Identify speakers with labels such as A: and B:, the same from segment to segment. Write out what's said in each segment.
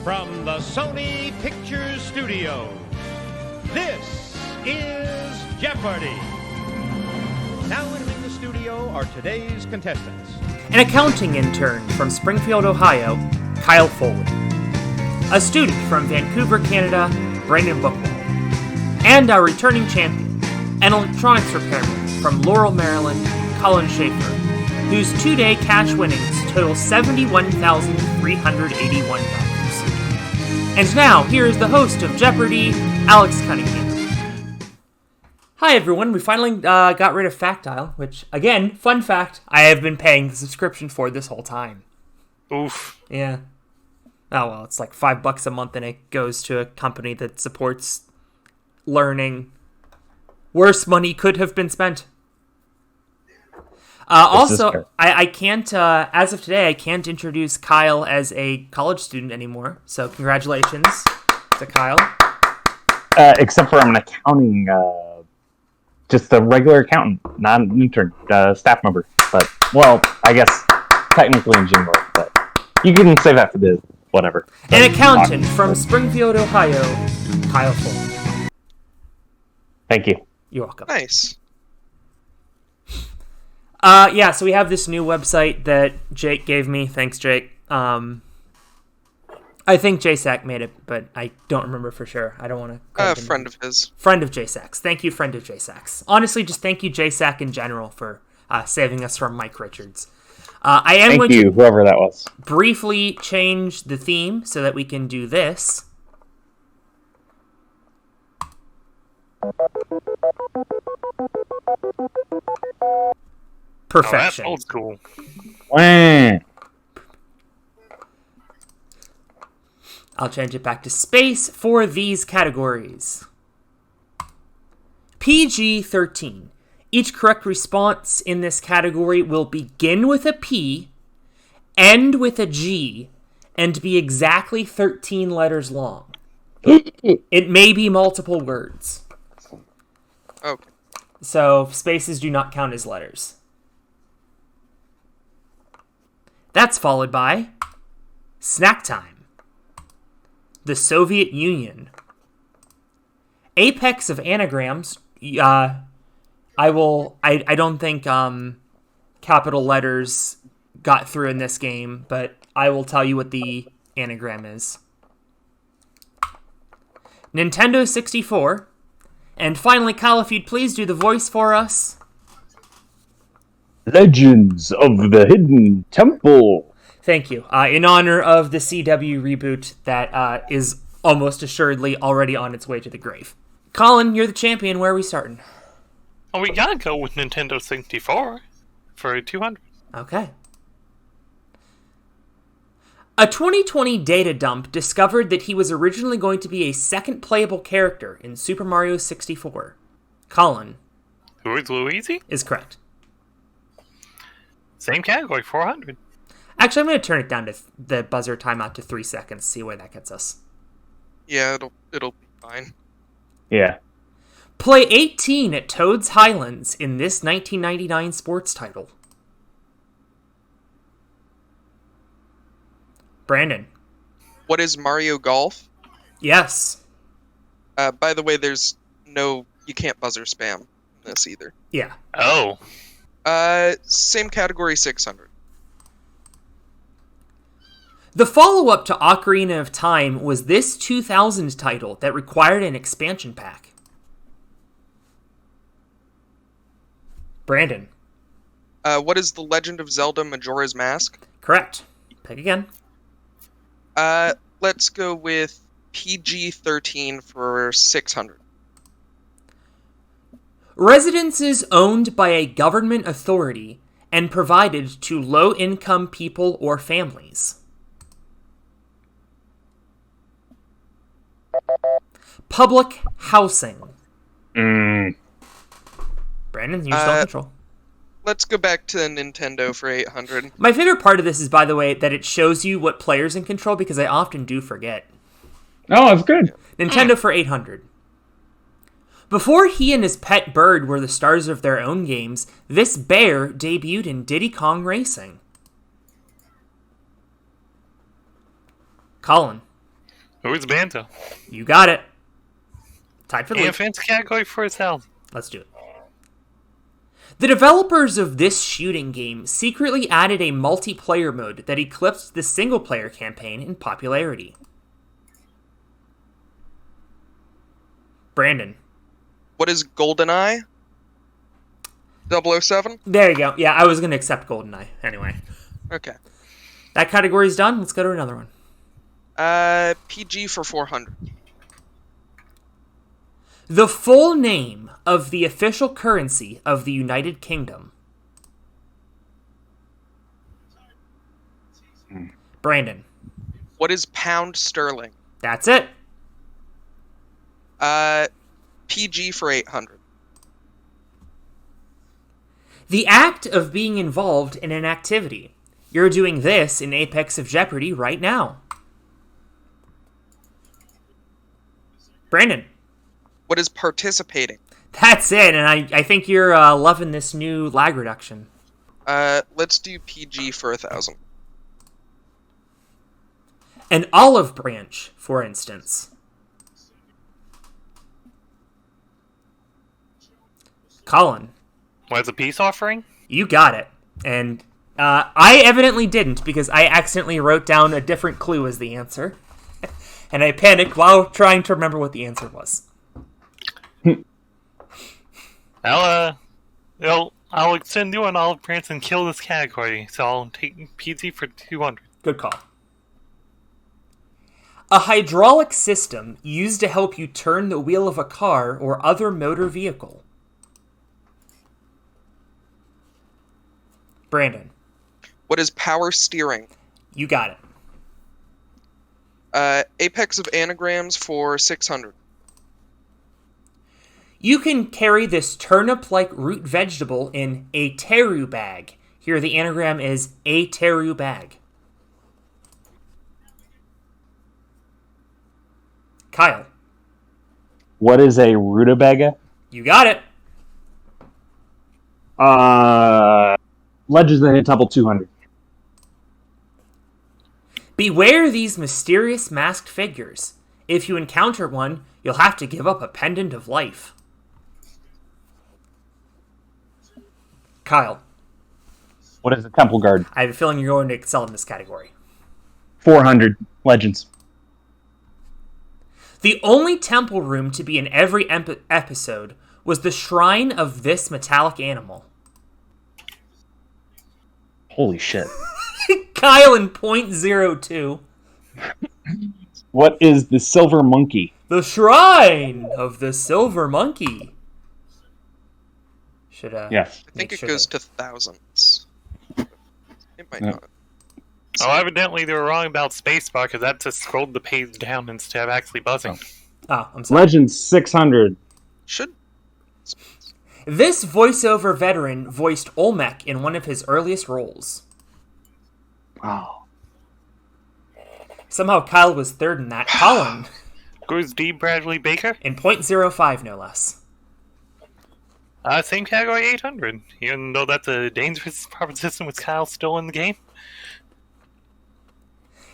A: From the Sony Pictures Studios, this is Jeopardy! Now entering the studio are today's contestants.
B: An accounting intern from Springfield, Ohio, Kyle Foley. A student from Vancouver, Canada, Brandon Bookwell. And our returning champion, an electronics repairman from Laurel, Maryland, Colin Schaefer, whose two-day cash winnings total $71,381. And now, here is the host of Jeopardy, Alex Cunningham. Hi everyone, we finally got rid of Factile, which, again, fun fact, I have been paying the subscription for this whole time.
C: Oof.
B: Yeah. Oh well, it's like $5 a month and it goes to a company that supports learning. Worse money could have been spent. Also, I can't, as of today, I can't introduce Kyle as a college student anymore. So congratulations to Kyle.
D: Except for I'm an accounting, just a regular accountant, not an intern, staff member. But, well, I guess technically in January, but you can say that for the whatever.
B: An accountant from Springfield, Ohio, Kyle Foley.
D: Thank you.
B: You're welcome.
C: Nice.
B: Yeah, so we have this new website that Jake gave me. Thanks, Jake. I think JSAC made it, but I don't remember for sure. I don't want to...
C: Friend of his.
B: Friend of JSAC's. Thank you, friend of JSAC's. Honestly, just thank you, JSAC in general, for saving us from Mike Richards.
D: Thank you, whoever that was.
B: Briefly change the theme so that we can do this. Perfection.
C: Oh, that's old school.
D: Wah.
B: I'll change it back to space for these categories. PG-13. Each correct response in this category will begin with a P, end with a G, and be exactly 13 letters long. It may be multiple words.
C: Okay.
B: So spaces do not count as letters. That's followed by snack time, the Soviet Union, apex of anagrams. I don't think capital letters got through in this game, but I will tell you what the anagram is. Nintendo 64, and finally, Kyle, if you'd please do the voice for us.
D: Legends of the Hidden Temple.
B: Thank you. In honor of the CW reboot that is almost assuredly already on its way to the grave. Colin, you're the champion. Where are we starting?
C: Oh, we gotta go with Nintendo 64 for 200.
B: Okay. A 2020 data dump discovered that he was originally going to be a second playable character in Super Mario 64. Colin.
C: Who is Luigi?
B: Is correct.
C: Same category, 400.
B: Actually, I'm going to turn it down to the buzzer timeout to 3 seconds, see where that gets us.
C: Yeah, it'll be fine.
D: Yeah.
B: Play 18 at Toad's Highlands in this 1999 sports title. Brandon.
C: What is Mario Golf?
B: Yes.
C: By the way, you can't buzzer spam in this either.
B: Yeah.
C: Oh. Same category, 600.
B: The follow-up to Ocarina of Time was this 2000 title that required an expansion pack. Brandon.
C: What is The Legend of Zelda Majora's Mask?
B: Correct. Pick again.
C: Let's go with PG-13 for 600.
B: Residences owned by a government authority and provided to low-income people or families. Public housing.
D: Mm.
B: Brandon, you're still in control.
C: Let's go back to Nintendo for 800.
B: My favorite part of this is, by the way, that it shows you what player's in control, because I often do forget.
D: Oh, that's good.
B: Nintendo for 800. Before he and his pet bird were the stars of their own games, this bear debuted in Diddy Kong Racing. Colin.
E: Who's Banto?
B: You got it. Tied for the
E: And
B: lead.
E: fancy category for itself.
B: Let's do it. The developers of this shooting game secretly added a multiplayer mode that eclipsed the single-player campaign in popularity. Brandon.
C: What is GoldenEye? 007?
B: There you go. Yeah, I was going to accept GoldenEye anyway.
C: Okay.
B: That category's done. Let's go to another one.
C: PG for 400.
B: The full name of the official currency of the United Kingdom. Brandon.
C: What is pound sterling?
B: That's it.
C: PG for 800.
B: The act of being involved in an activity. You're doing this in Apex of Jeopardy right now. Brandon.
C: What is participating?
B: That's it, and I think you're loving this new lag reduction.
C: Let's do PG for 1,000.
B: An olive branch, for instance. Colin.
E: What's a peace offering?
B: You got it. And I evidently didn't because I accidentally wrote down a different clue as the answer. And I panicked while trying to remember what the answer was.
E: I'll extend you an olive branch and kill this category, so I'll take PG for 200.
B: Good call. A hydraulic system used to help you turn the wheel of a car or other motor vehicle. Brandon.
C: What is power steering?
B: You got it.
C: Apex of anagrams for 600.
B: You can carry this turnip-like root vegetable in a teru bag. Here the anagram is a teru bag. Kyle.
D: What is a rutabaga?
B: You got it.
D: Legends of the Temple 200.
B: Beware these mysterious masked figures. If you encounter one, you'll have to give up a pendant of life. Kyle.
D: What is a temple guard?
B: I have a feeling you're going to excel in this category.
D: 400. Legends.
B: The only temple room to be in every episode was the shrine of this metallic animal.
D: Holy shit.
B: Kyle in .02.
D: What is the silver monkey?
B: The shrine of the silver monkey. Should
D: Yes.
C: I think it goes to thousands. It might not.
E: Oh, evidently they were wrong about spacebar, because that just scrolled the page down instead of actually buzzing.
B: Oh, I'm sorry.
D: Legends 600.
C: Should.
B: This voiceover veteran voiced Olmec in one of his earliest roles.
D: Oh.
B: Somehow Kyle was third in that. Colin
E: Goes D. Bradley Baker.
B: in .05, no less.
E: Same category, 800. Even though that's a dangerous proposition with Kyle still in the game.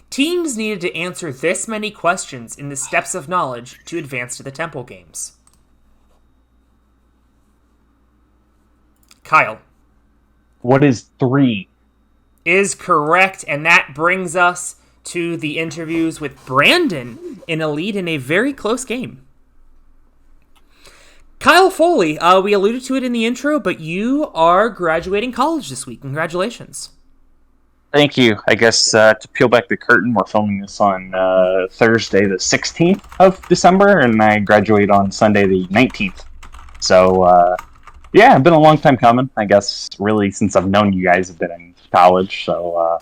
B: Teams needed to answer this many questions in the Steps of Knowledge to advance to the Temple games. Kyle.
D: What is 3?
B: Is correct, and that brings us to the interviews with Brandon in a lead in a very close game. Kyle Foley, we alluded to it in the intro, but you are graduating college this week. Congratulations.
D: Thank you. I guess to peel back the curtain, we're filming this on Thursday the 16th of December, and I graduate on Sunday the 19th. So, yeah, it's been a long time coming, I guess, really, since I've known you guys have been in college. So,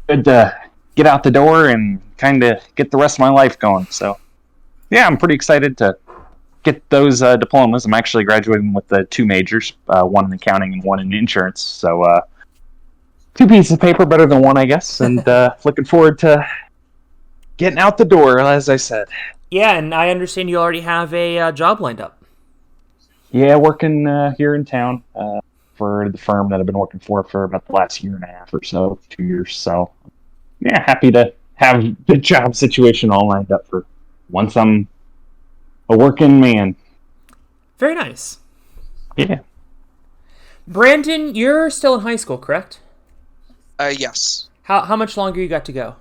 D: good to get out the door and kind of get the rest of my life going. So, yeah, I'm pretty excited to get those diplomas. I'm actually graduating with the 2 majors, one in accounting and one in insurance. So, 2 pieces of paper, better than 1, I guess. And looking forward to getting out the door, as I said.
B: Yeah, and I understand you already have a job lined up.
D: Yeah, working here in town for the firm that I've been working for about the last year and a half or so, 2 years. So, yeah, happy to have the job situation all lined up for once I'm a working man.
B: Very nice.
D: Yeah.
B: Brandon, you're still in high school, correct?
C: Yes.
B: How much longer you got to go?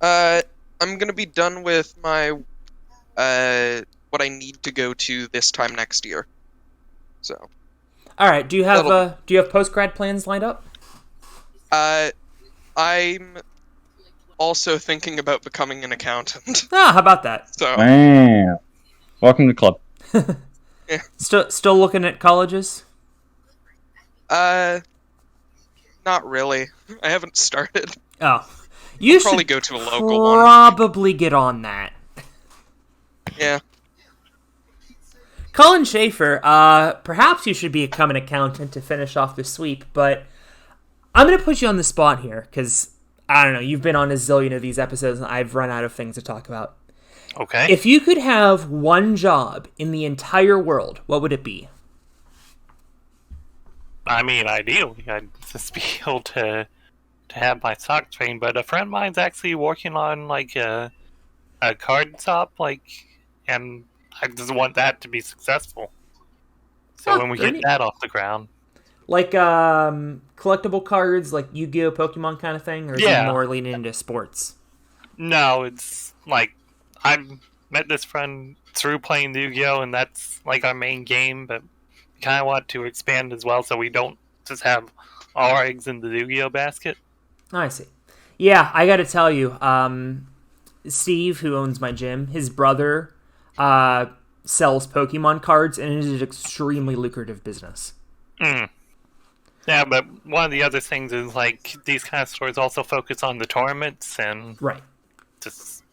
C: I'm gonna be done with my what I need to go to this time next year. So.
B: All right. Do you have post grad plans lined up?
C: I'm also thinking about becoming an accountant.
B: Ah, how about that?
C: So.
D: Wow. Welcome to the club.
C: Yeah.
B: Still looking at colleges?
C: Not really. I haven't started.
B: Oh, you
C: I'll probably
B: should
C: go to a local one.
B: probably get on that.
C: Yeah.
B: Colin Schaefer, perhaps you should become an accountant to finish off the sweep, but I'm going to put you on the spot here, because, I don't know, you've been on a zillion of these episodes, and I've run out of things to talk about.
E: Okay.
B: If you could have one job in the entire world, what would it be?
E: I mean, ideally, I'd just be able to have my stock train, but a friend of mine's actually working on, like, a card shop, like, and I just want that to be successful. So when we
B: very
E: get
B: neat.
E: that off the ground.
B: Like, collectible cards, like Yu-Gi-Oh! Pokemon kind of thing? Or is it more leaning into sports?
E: No, it's, like, I've met this friend through playing Yu-Gi-Oh! And that's, like, our main game, but we kind of want to expand as well so we don't just have all our eggs in the Yu-Gi-Oh! Basket.
B: I see. Yeah, I gotta tell you, Steve, who owns my gym, his brother sells Pokemon cards, and it is an extremely lucrative business.
E: Yeah, but one of the other things is, like, these kind of stores also focus on the tournaments, and
B: Right.
E: just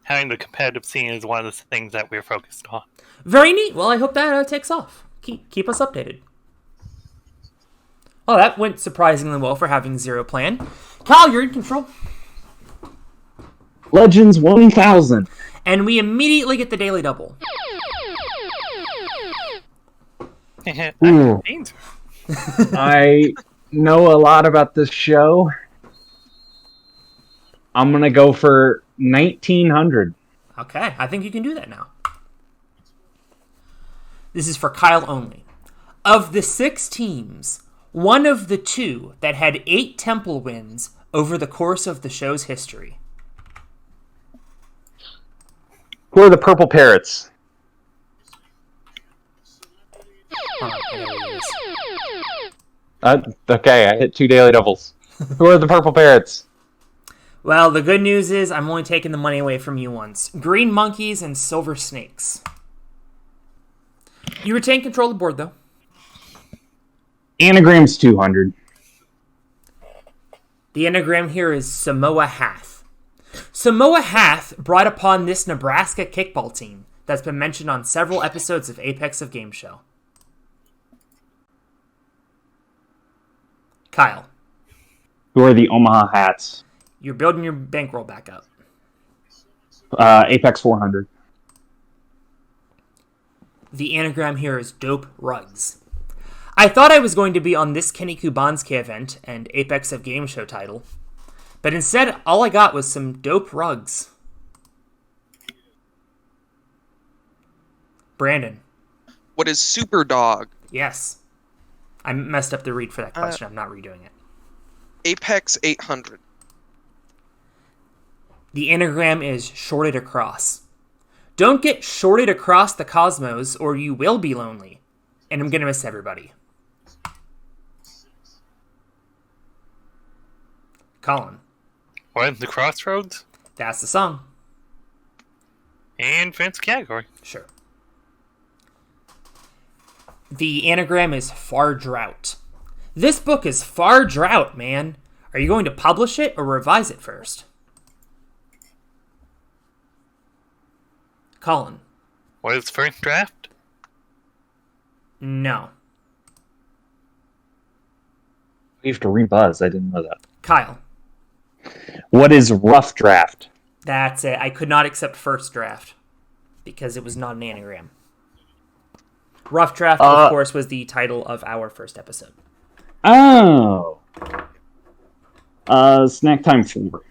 E: having the competitive scene is one of the things that we're focused on.
B: Very neat. Well, I hope that takes off. Keep us updated. Oh, that went surprisingly well for having zero plan. Kyle, you're in control.
D: Legends 1000.
B: And we immediately get the daily double.
D: Ooh. I know a lot about this show. I'm going to go for 1900.
B: Okay, I think you can do that now. This is for Kyle only. Of the 6 teams, one of the 2 that had 8 temple wins over the course of the show's history.
D: Who are the Purple Parrots?
B: Hold on, I gotta read this.
D: Okay, I hit 2 daily doubles. Who are the Purple Parrots?
B: Well, the good news is I'm only taking the money away from you once. Green monkeys and silver snakes. You retain control of the board, though.
D: Anagram's 200.
B: The anagram here is Samoa Hath. Samoa Hath brought upon this Nebraska kickball team that's been mentioned on several episodes of Apex of Game Show. Kyle.
D: Who are the Omaha Hats?
B: You're building your bankroll back up.
D: Apex 400.
B: The anagram here is Dope Rugs. I thought I was going to be on this Kenny Kubanski event and Apex of Game Show title, but instead all I got was some dope rugs. Brandon.
C: What is Super Dog?
B: Yes. I messed up the read for that question. I'm not redoing it.
C: Apex 800.
B: The anagram is shorted across. Don't get shorted across the cosmos or you will be lonely. And I'm going to miss everybody. Colin.
E: What, the Crossroads?
B: That's the song.
E: And fancy category.
B: Sure. The anagram is Far Drought. This book is Far Drought, man. Are you going to publish it or revise it first? Colin.
E: What is first draft?
B: No.
D: You have to rebuzz. I didn't know that.
B: Kyle.
D: What is rough draft?
B: That's it. I could not accept first draft because it was not an anagram. Rough Draft, of course, was the title of our first episode.
D: Oh. Snack time 4.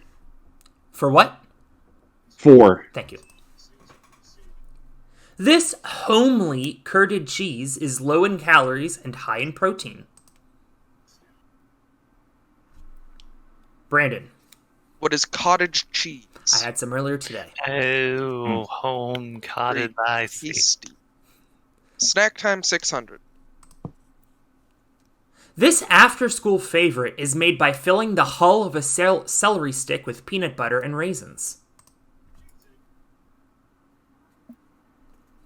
B: For what?
D: 4.
B: Thank you. This homely curded cheese is low in calories and high in protein. Brandon.
C: What is cottage cheese?
B: I had some earlier today.
E: Oh, home cottage ice.
C: Tasty. Snack time 600.
B: This after-school favorite is made by filling the hull of a celery stick with peanut butter and raisins.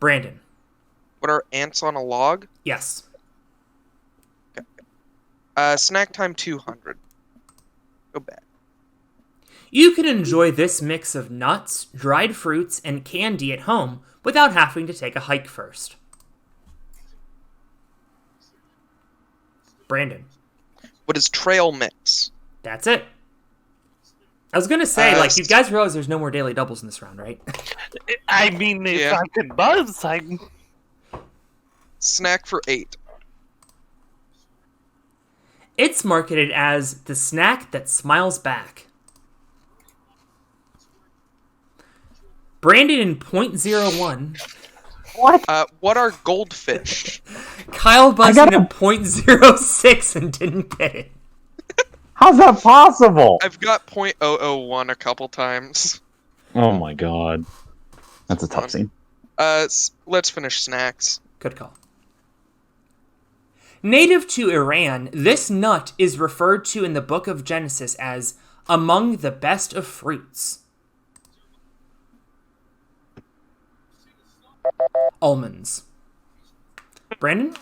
B: Brandon.
C: What are ants on a log?
B: Yes.
C: Snack time 200. Go back.
B: You can enjoy this mix of nuts, dried fruits, and candy at home without having to take a hike first. Brandon.
C: What is trail mix?
B: That's it. I was going to say, you guys realize there's no more daily doubles in this round, right?
E: I mean, if I could buzz,
C: Snack for 8.
B: It's marketed as the snack that smiles back. Brandon in .01.
C: What are goldfish?
B: Kyle buzzed in a .06 and didn't get it.
D: How's that possible?
C: I've got .001 a couple times.
D: Oh my god. That's a tough scene.
C: Let's finish snacks.
B: Good call. Native to Iran, this nut is referred to in the book of Genesis as among the best of fruits. Almonds. Brandon?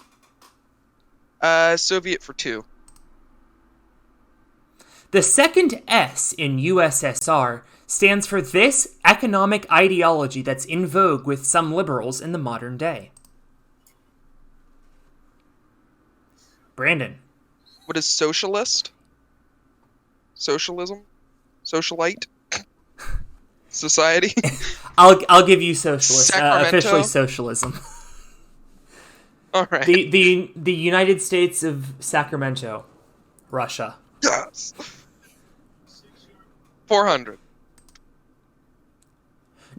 C: Soviet for 2.
B: The second S in USSR stands for this economic ideology that's in vogue with some liberals in the modern day. Brandon.
C: What is socialist? Socialism? Socialite? Society?
B: I'll give you socialist.
C: Sacramento?
B: Officially socialism.
C: All right.
B: The United States of Sacramento, Russia.
C: Yes. 400.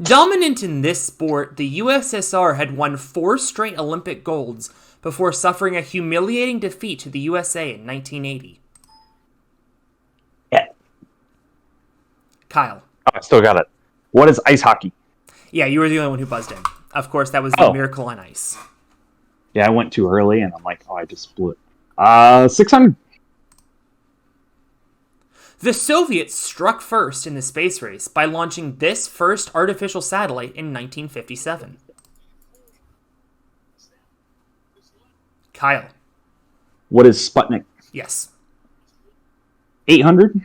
B: Dominant in this sport, the USSR had won 4 straight Olympic golds before suffering a humiliating defeat to the USA in 1980.
D: Yeah.
B: Kyle.
D: Oh, I still got it. What is ice hockey?
B: Yeah, you were the only one who buzzed in. Of course, that was the Miracle on Ice.
D: Yeah, I went too early, and I'm like, I just split. 600.
B: The Soviets struck first in the space race by launching this first artificial satellite in 1957. Kyle.
D: What is Sputnik?
B: Yes.
D: 800.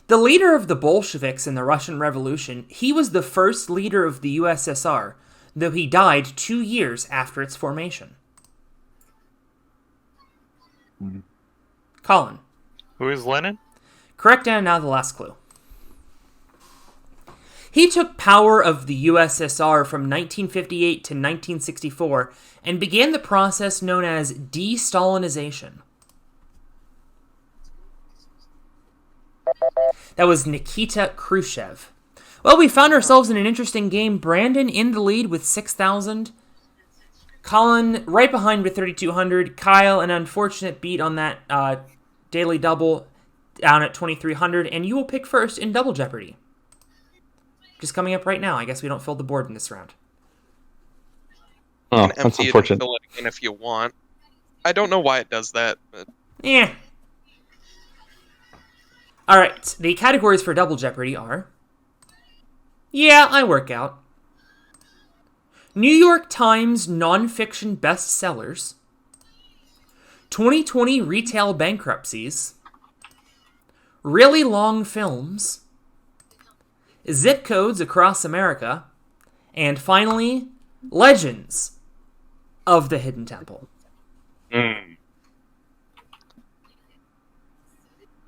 B: The leader of the Bolsheviks in the Russian Revolution, he was the first leader of the USSR, though he died 2 years after its formation. Colin.
E: Who is Lenin?
B: Correct, and now the last clue. He took power of the USSR from 1958 to 1964 and began the process known as de-Stalinization. That was Nikita Khrushchev. Well, we found ourselves in an interesting game. Brandon in the lead with 6,000. Colin right behind with 3,200. Kyle, an unfortunate beat on that daily double, down at 2,300. And you will pick first in Double Jeopardy. Just coming up right now. I guess we don't fill the board in this round.
D: Oh,
C: You can
D: that's
C: empty it and
D: unfortunate.
C: fill it in if you want. I don't know why it does that, but
B: Yeah. Alright, the categories for Double Jeopardy are... Yeah, I work out. New York Times nonfiction bestsellers. 2020 retail bankruptcies. Really long films. Zip codes across America. And finally, legends of the Hidden Temple.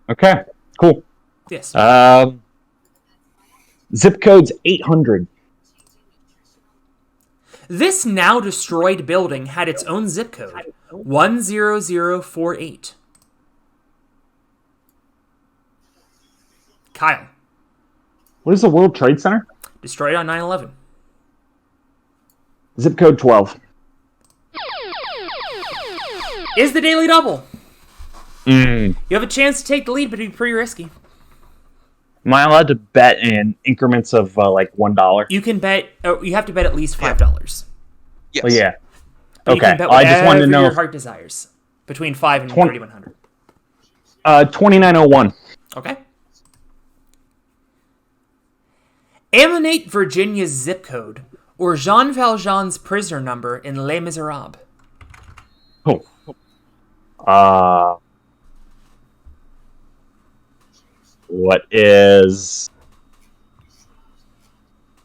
D: Okay, cool.
B: Yes.
D: Zip code's 800.
B: This now destroyed building had its own zip code, 10048. Kyle.
D: What is the World Trade Center?
B: Destroyed on 9/11.
D: Zip code 12.
B: Is the Daily Double.
D: Mm.
B: You have a chance to take the lead, but it'd be pretty risky.
D: Am I allowed to bet in increments of like $1?
B: You can bet. You have to bet at least $5.
C: Yes.
D: Well, yeah.
B: But you
D: Okay.
B: can bet
D: I just wanted to
B: whatever
D: know.
B: your heart desires. Between 5 and 3,100.
D: 2901.
B: Okay. Emanate Virginia's zip code, or Jean Valjean's prisoner number in Les Miserables.
D: Oh. What is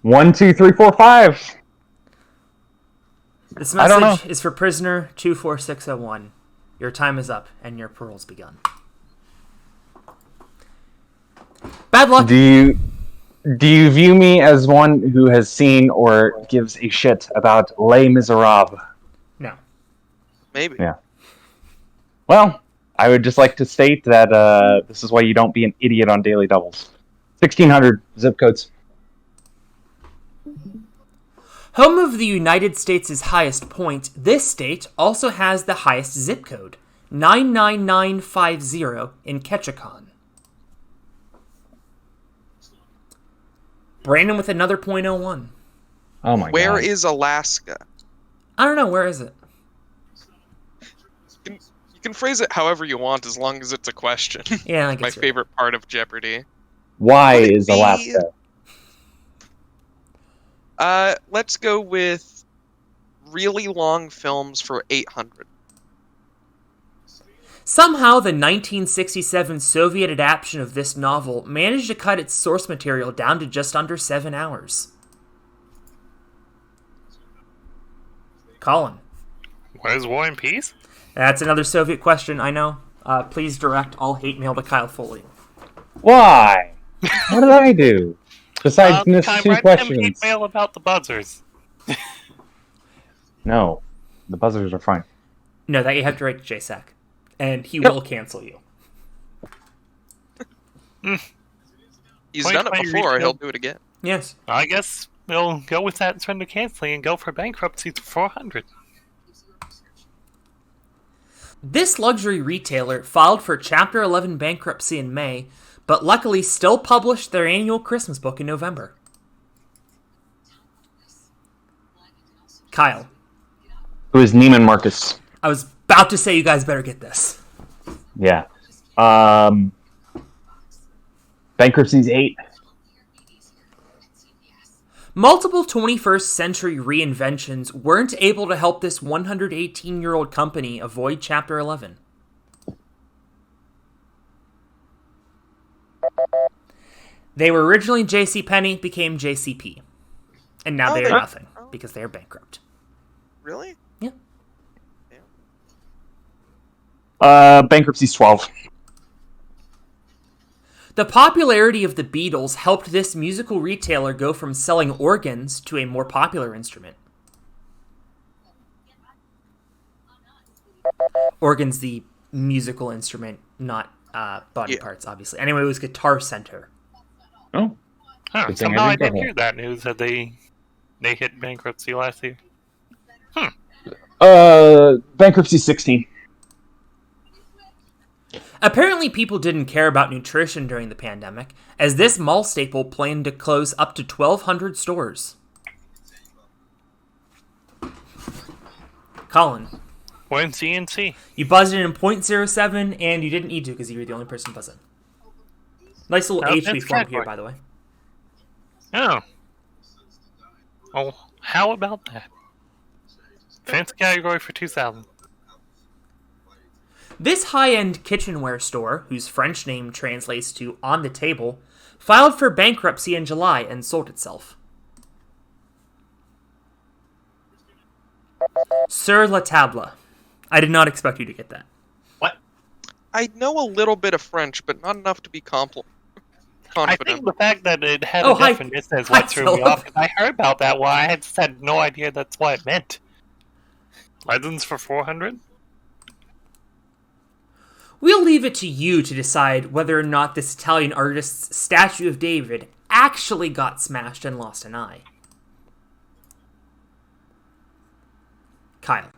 D: 1, 2, 3, 4, 5?
B: This
D: I don't
B: message
D: know.
B: is for prisoner 24601. Your time is up, and your parole's begun. Bad luck.
D: Do you view me as one who has seen or gives a shit about Les Miserables?
B: No.
C: Maybe.
D: Yeah. Well, I would just like to state that this is why you don't be an idiot on daily doubles. 1,600 zip codes.
B: Home of the United States' highest point, this state also has the highest zip code, 99950 in Ketchikan. Brandon with another .01.
D: Oh my god.
C: Where is Alaska?
B: I don't know, where is it?
C: You can phrase it however you want as long as it's a question.
B: Yeah, I guess
C: My
B: you're right.
C: favorite part of Jeopardy.
D: Why
C: Would it
D: is
C: be-
D: Alaska?
C: Let's go with really long films for 800.
B: Somehow, the 1967 Soviet adaptation of this novel managed to cut its source material down to just under 7 hours. Colin.
E: Where's War and Peace?
B: That's another Soviet question, I know. Please direct all hate mail to Kyle Foley.
D: Why? What did I do? Besides miss
E: I
D: 2
E: read him
D: questions.
E: email about the buzzers.
D: No. The buzzers are fine.
B: No, that you have to write to JSAC. And he will cancel you.
C: He's done it
E: 2020
C: before,
E: retail.
C: he'll do it again.
B: Yes.
E: I guess we'll go with that trend of canceling and go for bankruptcy for 400.
B: This luxury retailer filed for Chapter 11 bankruptcy in May, but luckily still published their annual Christmas book in November. Kyle.
D: Who is Neiman Marcus?
B: I was about to say you guys better get this.
D: Yeah. Bankruptcy's 8.
B: Multiple 21st century reinventions weren't able to help this 118-year-old company avoid Chapter 11. They were originally JCPenney, became JCP. And now
C: Oh,
B: they are
C: they-
B: nothing, because they are bankrupt.
C: Really?
B: Yeah.
D: Bankruptcy's 12.
B: The popularity of the Beatles helped this musical retailer go from selling organs to a more popular instrument. Organ's the musical instrument, not body
C: Yeah.
B: parts, obviously. Anyway, it was Guitar Center.
D: Oh.
E: Huh,
D: Good thing
E: somehow
D: I
E: I
D: didn't
E: didn't
D: go
E: hear that news that they hit bankruptcy last year.
D: Bankruptcy's 16.
B: Apparently, people didn't care about nutrition during the pandemic, as this mall staple planned to close up to 1,200 stores. Colin,
E: When CNC.
B: you buzzed in .07, and you didn't need to because you were the only person buzzing. Nice little
E: Oh,
B: HP
E: that's
B: form
E: category.
B: here, by the way.
E: Oh. Oh, how about that? Fancy category for 2000.
B: This high-end kitchenware store, whose French name translates to on the table, filed for bankruptcy in July and sold itself. Sur la table. I did not expect you to get that.
E: What?
C: I know a little bit of French, but not enough to be
E: I
C: confident.
E: think the fact that it had
B: Oh,
E: a
B: hi.
E: definition is
B: Hi,
E: what threw me
B: Philip.
E: off. 'Cause I heard about that one. I just had no idea that's what it meant. Legends for 400?
B: We'll leave it to you to decide whether or not this Italian artist's statue of David actually got smashed and lost an eye. Kyle.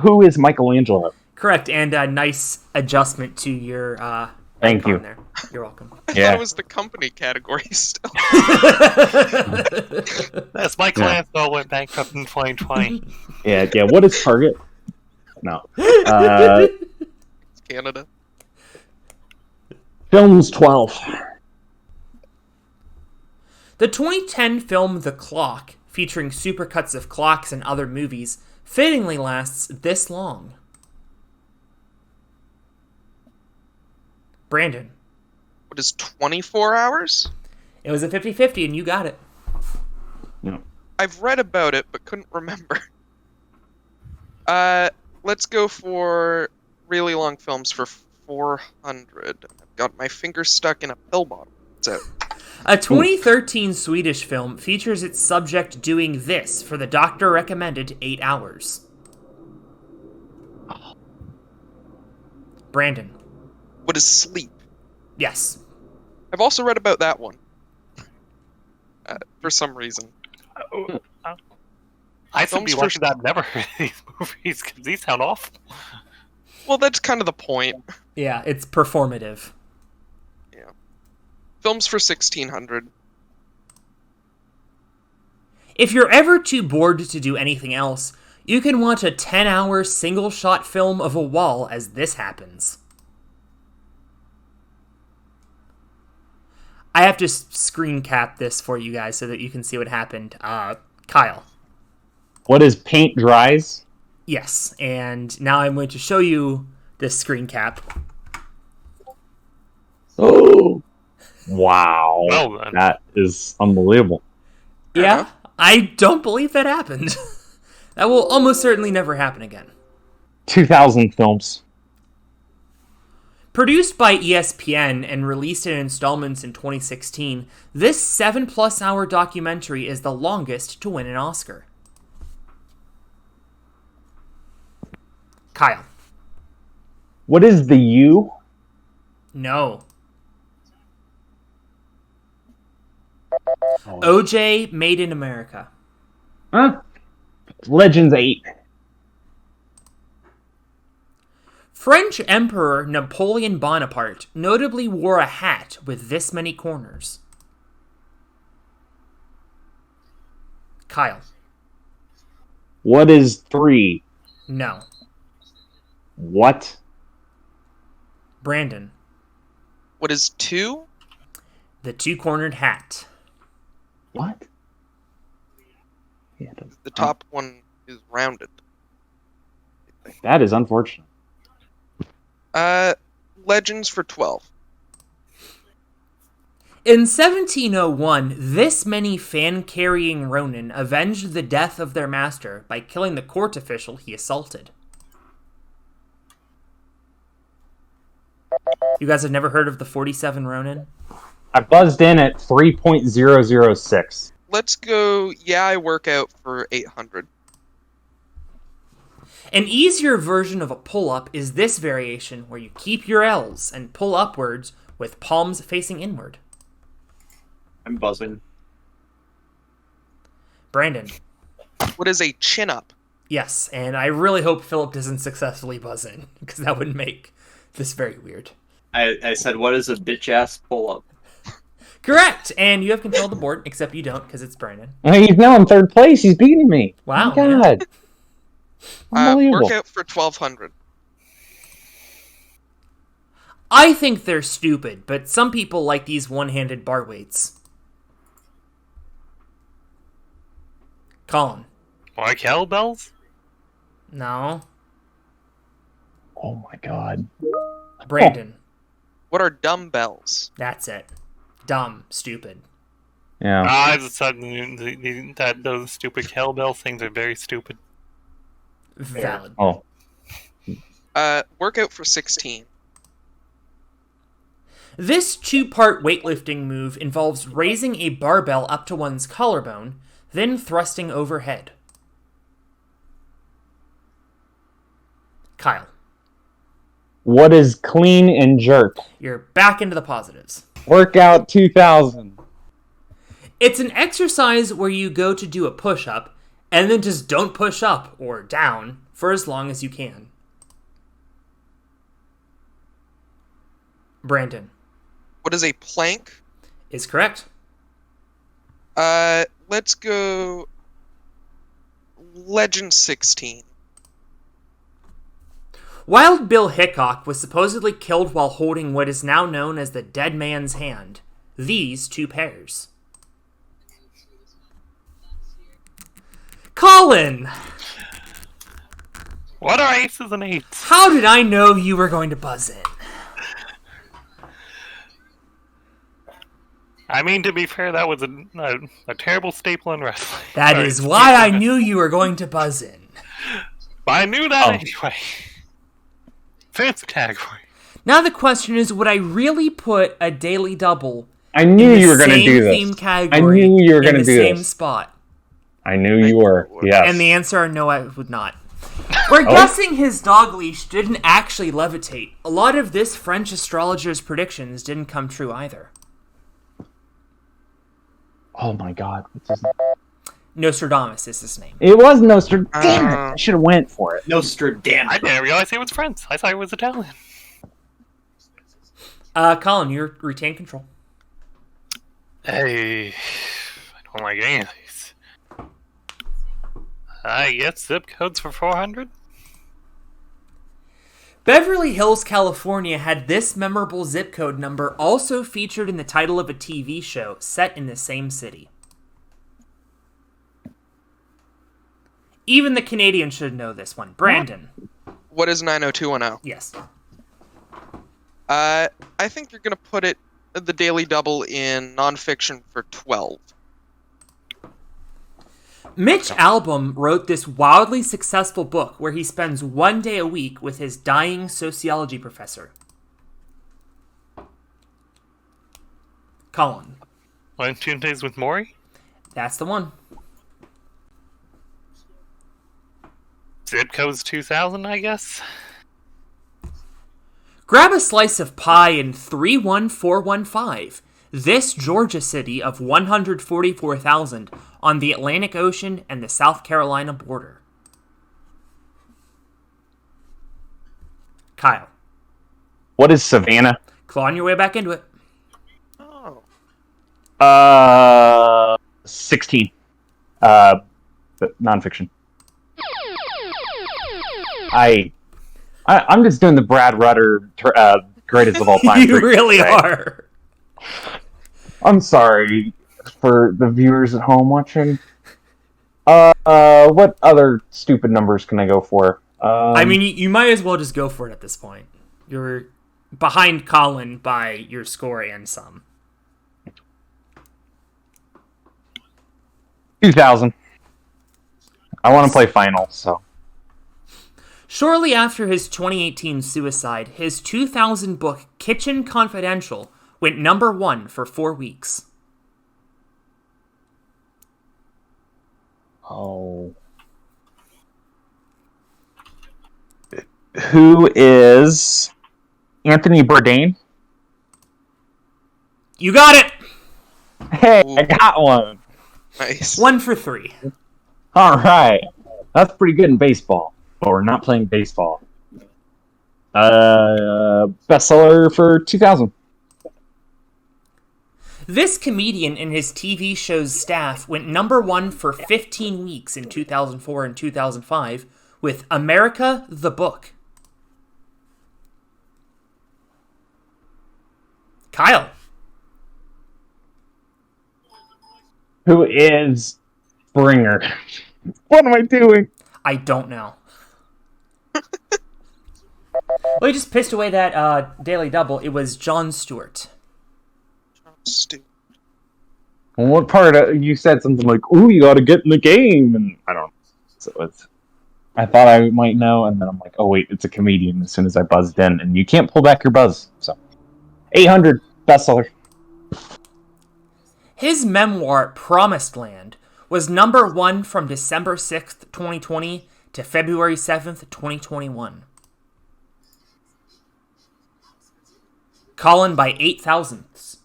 D: Who is Michelangelo?
B: Correct, and a nice adjustment to your
D: Thank
B: icon
D: you.
B: there. You're welcome.
C: I
D: Yeah.
C: thought it was the company category still.
E: Yes, Michelangelo went bankrupt in 2020.
D: Yeah. What is Target? No.
C: Canada.
D: Films 12.
B: The 2010 film The Clock, featuring supercuts of clocks and other movies, fittingly lasts this long. Brandon.
C: What is 24 hours?
B: It was a 50-50 and you got it.
D: No.
C: I've read about it, but couldn't remember. Let's go for really long films for 400. I've got my finger stuck in a pill bottle. That's it.
B: A 2013 Swedish film features its subject doing this for the doctor recommended 8 hours. Brandon.
C: What is sleep?
B: Yes.
C: I've also read about that one. For some reason.
E: I should be
C: Films
E: lucky that I've never heard of these movies because these sound awful.
C: Well, that's kind of the point.
B: Yeah, it's performative.
C: Yeah. Films for 1600.
B: If you're ever too bored to do anything else, you can watch a 10-hour single-shot film of a wall as this happens. I have to screen cap this for you guys so that you can see what happened. Kyle.
D: What is paint dries?
B: Yes, and now I'm going to show you this screen cap.
D: Oh, wow.
E: Well then.
D: That is unbelievable.
B: Yeah, I don't believe that happened. That will almost certainly never happen again.
D: 2000 films.
B: Produced by ESPN and released in installments in 2016, this 7+ hour documentary is the longest to win an Oscar. Kyle.
D: What is the U?
B: No. OJ Made in America.
D: Huh? Legends 8.
B: French Emperor Napoleon Bonaparte notably wore a hat with this many corners. Kyle.
D: What is 3?
B: No.
D: What?
B: Brandon.
C: What is 2?
B: The two-cornered hat.
D: What? Yeah,
C: The top one is rounded.
D: that is unfortunate.
C: Legends for 12.
B: In 1701, this many fan-carrying Ronin avenged the death of their master by killing the court official he assaulted. You guys have never heard of the 47 Ronin?
D: I buzzed in at 3.006.
C: Let's go, I work out for 800.
B: An easier version of a pull-up is this variation where you keep your L's and pull upwards with palms facing inward.
F: I'm buzzing.
B: Brandon.
C: What is a chin-up?
B: Yes, and I really hope Philip doesn't successfully buzz in, because that would make this very weird.
F: I said, what is a bitch-ass pull-up?
B: Correct! And you have control of the board, except you don't, because it's Brandon.
D: He's now in third place. He's beating me.
B: Wow.
D: Oh my God. Unbelievable.
C: Workout for 1200.
B: I think they're stupid, but some people like these one-handed bar weights. Colin.
E: More cowbells?
B: No.
D: Oh my God.
B: Brandon.
C: What are dumbbells?
B: That's it. Dumb. Stupid.
D: Yeah.
E: I just said that those stupid cowbell things are very stupid.
B: Valid.
D: Oh.
C: Workout for 16.
B: This two-part weightlifting move involves raising a barbell up to one's collarbone, then thrusting overhead. Kyle.
D: What is clean and jerk?
B: You're back into the positives.
D: Workout 2000.
B: It's an exercise where you go to do a push-up and then just don't push up or down for as long as you can. Brandon.
C: What is a plank?
B: Is correct.
C: Let's go Legend 16.
B: Wild Bill Hickok was supposedly killed while holding what is now known as the dead man's hand. These two pairs. Colin!
E: What are aces and eights?
B: How did I know you were going to buzz in?
E: I mean, to be fair, that was a terrible staple in wrestling.
B: That
E: Sorry.
B: is why I knew you were going to buzz in.
E: But I knew that anyway. Fancy category.
B: Now the question is, would I really put a daily double
D: I knew
B: in
D: you
B: the
D: were going to
B: same
D: do
B: theme
D: this.
B: category
D: I knew you were going
B: in
D: to
B: the
D: do
B: same
D: this.
B: spot?
D: I knew you were. Yes.
B: And the answer, no, I would not. We're guessing his dog leash didn't actually levitate. A lot of this French astrologer's predictions didn't come true either.
D: Oh my God. What's his name?
B: Nostradamus is his name.
D: It was Nostradamus. Damn it. I should have went for it.
F: Nostradamus.
E: I didn't realize he was French. I thought he was Italian.
B: Colin, you retain control.
E: Hey, I don't like any of these. I guess zip codes for 400?
B: Beverly Hills, California had this memorable zip code number also featured in the title of a TV show set in the same city. Even the Canadians should know this one. Brandon.
C: What is 90210?
B: Yes.
C: I think you're gonna put it the daily double in nonfiction for 12.
B: Mitch Albom wrote this wildly successful book where he spends one day a week with his dying sociology professor. Colin.
E: 102 Days with Maury?
B: That's the one.
E: Zip code's 2000, I guess?
B: Grab a slice of pie in 31415. This Georgia city of 144,000 on the Atlantic Ocean and the South Carolina border. Kyle.
D: What is Savannah?
B: Clawing your way back into it.
C: Oh.
D: 16. Nonfiction. I'm just doing the Brad Rutter greatest of all time.
B: You really are.
D: I'm sorry for the viewers at home watching. What other stupid numbers can I go for?
B: I mean, you might as well just go for it at this point. You're behind Colin by your score and some.
D: 2000. I want to play finals, so.
B: Shortly after his 2018 suicide, his 2000 book Kitchen Confidential went number 1 for 4 weeks.
D: Oh. Who is Anthony Bourdain?
B: You got it!
D: Hey, I got one.
C: Nice.
B: 1 for 3.
D: All right. That's pretty good in baseball. But we're not playing baseball. Bestseller for 2000.
B: This comedian and his TV show's staff went number 1 for 15 weeks in 2004 and 2005 with America the Book. Kyle.
D: Who is Springer? What am I doing?
B: I don't know. Well, he just pissed away that daily double. It was Jon Stewart.
C: Stupid.
D: Well, what part you said something like, "Ooh, you got to get in the game," and I don't know. So I thought I might know, and then I'm like, "Oh wait, it's a comedian." As soon as I buzzed in, and you can't pull back your buzz. So, 800 bestseller.
B: His memoir, Promised Land, was number 1 from December 6th, 2020 to February 7th, 2021. Colin by 8 thousandths.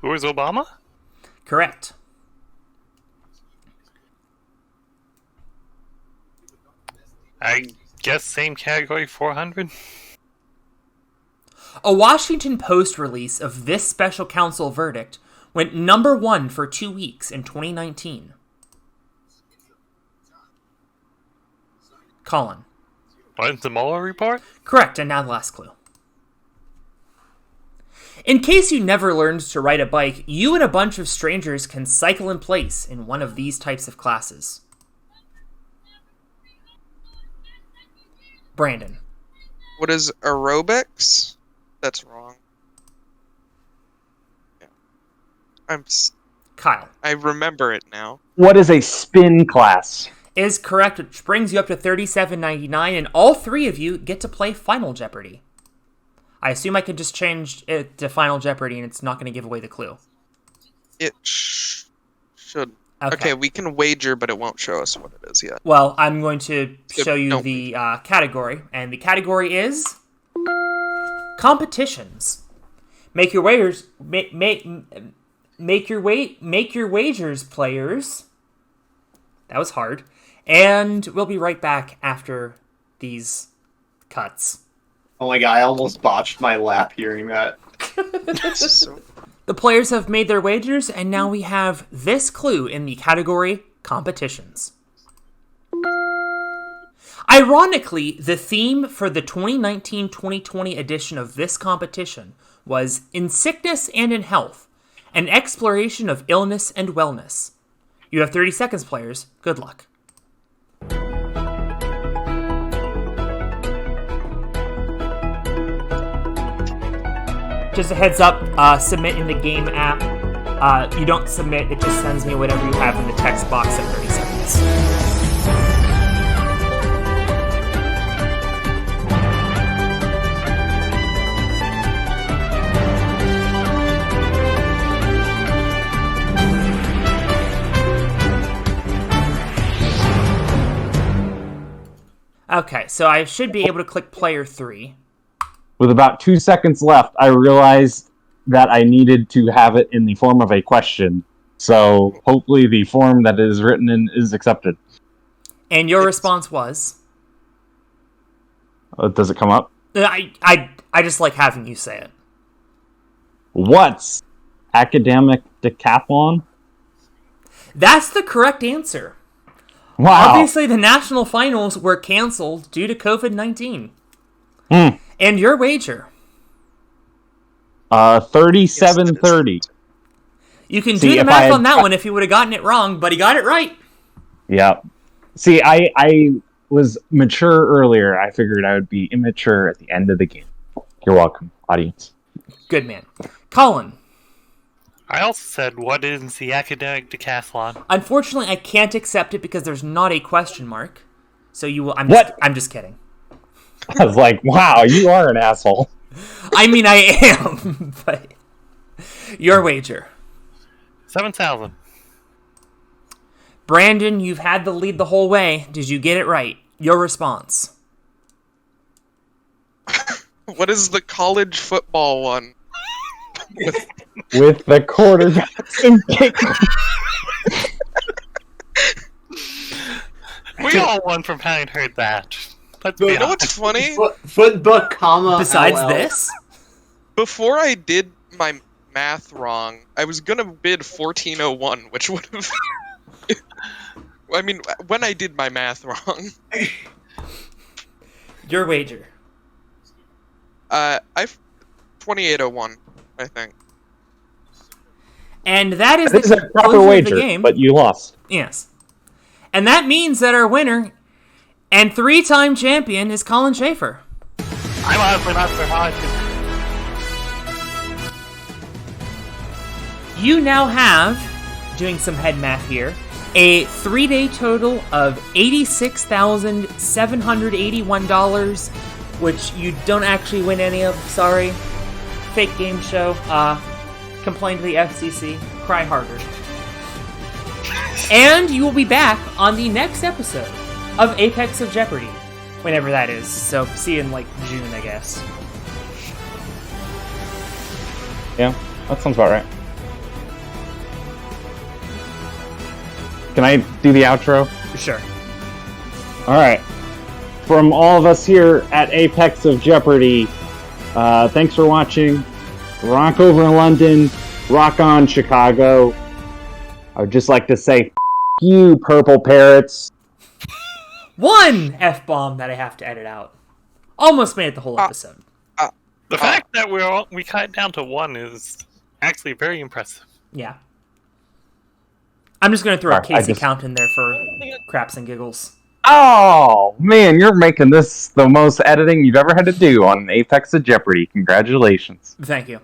E: Who is Obama?
B: Correct.
E: I guess same category, 400.
B: A Washington Post release of this special counsel verdict went number 1 for 2 weeks in 2019. Colin.
E: What is the Mueller report?
B: Correct, and now the last clue. In case you never learned to ride a bike, you and a bunch of strangers can cycle in place in one of these types of classes. Brandon.
C: What is aerobics? That's wrong. Yeah.
B: Kyle.
C: I remember it now.
D: What is a spin class?
B: Is correct, which brings you up to $37.99, and all three of you get to play Final Jeopardy. I assume I could just change it to Final Jeopardy and it's not going to give away the clue.
C: It should.
B: Okay.
C: Okay, we can wager, but it won't show us what it is yet.
B: Well, I'm going to show you
C: Don't.
B: the category, and the category is competitions. Make your wagers, make your wagers, players. That was hard. And we'll be right back after these cuts.
F: Oh my god, I almost botched my lap hearing that.
C: So,
B: The players have made their wagers, and now we have this clue in the category competitions. Ironically, the theme for the 2019-2020 edition of this competition was In Sickness and in Health, an exploration of illness and wellness. You have 30 seconds, players. Good luck. Just a heads up, submit in the game app. You don't submit, it just sends me whatever you have in the text box at 30 seconds. Okay, so I should be able to click player 3.
D: With about 2 seconds left, I realized that I needed to have it in the form of a question. So hopefully the form that is written in is accepted.
B: And your response was?
D: Does it come up?
B: I just like having you say it.
D: What's academic decathlon?
B: That's the correct answer.
D: Wow.
B: Obviously, the national finals were canceled due to COVID-19.
D: Hmm.
B: And your wager?
D: 37-30.
B: You can
D: See,
B: do the
D: if I
B: math
D: had-
B: on that one if you would have gotten it wrong, but he got it right.
D: Yeah. See, I was mature earlier. I figured I would be immature at the end of the game. You're welcome, audience.
B: Good man. Colin.
E: I also said, what is the academic decathlon?
B: Unfortunately, I can't accept it because there's not a question mark. So you will. I'm just kidding.
D: I was like, wow, you are an asshole.
B: I mean, I am, but your wager.
E: 7,000.
B: Brandon, you've had the lead the whole way. Did you get it right? Your response.
C: what is the college football one?
D: With the quarterbacks and kick.
E: We all won from having heard that. Let's be
C: You know
E: honest.
C: what's funny?
F: Footbook, comma,
B: Besides
F: LL.
B: this,
C: Before I did my math wrong, I was gonna bid 1401, which would have. I mean, when I did my math wrong.
B: your wager.
C: I've 2801, I think.
B: And that is
D: This is
B: the
D: a proper
B: conclusion of the
D: wager,
B: game.
D: but you lost.
B: Yes. And that means that our winner and 3-time champion is Colin Schaefer.
E: I'm honestly not sure how I could.
B: You now have, doing some head math here, a 3-day total of $86,781, which you don't actually win any of. Sorry. Fake game show. Complain to the FCC. Cry harder. And you will be back on the next episode of Apex of Jeopardy. Whenever that is. So, see you in, June, I guess.
D: Yeah, that sounds about right. Can I do the outro?
B: Sure.
D: All right. From all of us here at Apex of Jeopardy, thanks for watching. Rock over in London, rock on Chicago. I would just like to say, you purple parrots.
B: One F-bomb that I have to edit out. Almost made it the whole episode.
E: The fact that we cut it down to one is actually very impressive.
B: Yeah. I'm just going to throw a
D: Alright,
B: Casey count in there for craps and giggles.
D: Oh, man, you're making this the most editing you've ever had to do on Apex of Jeopardy. Congratulations.
B: Thank you.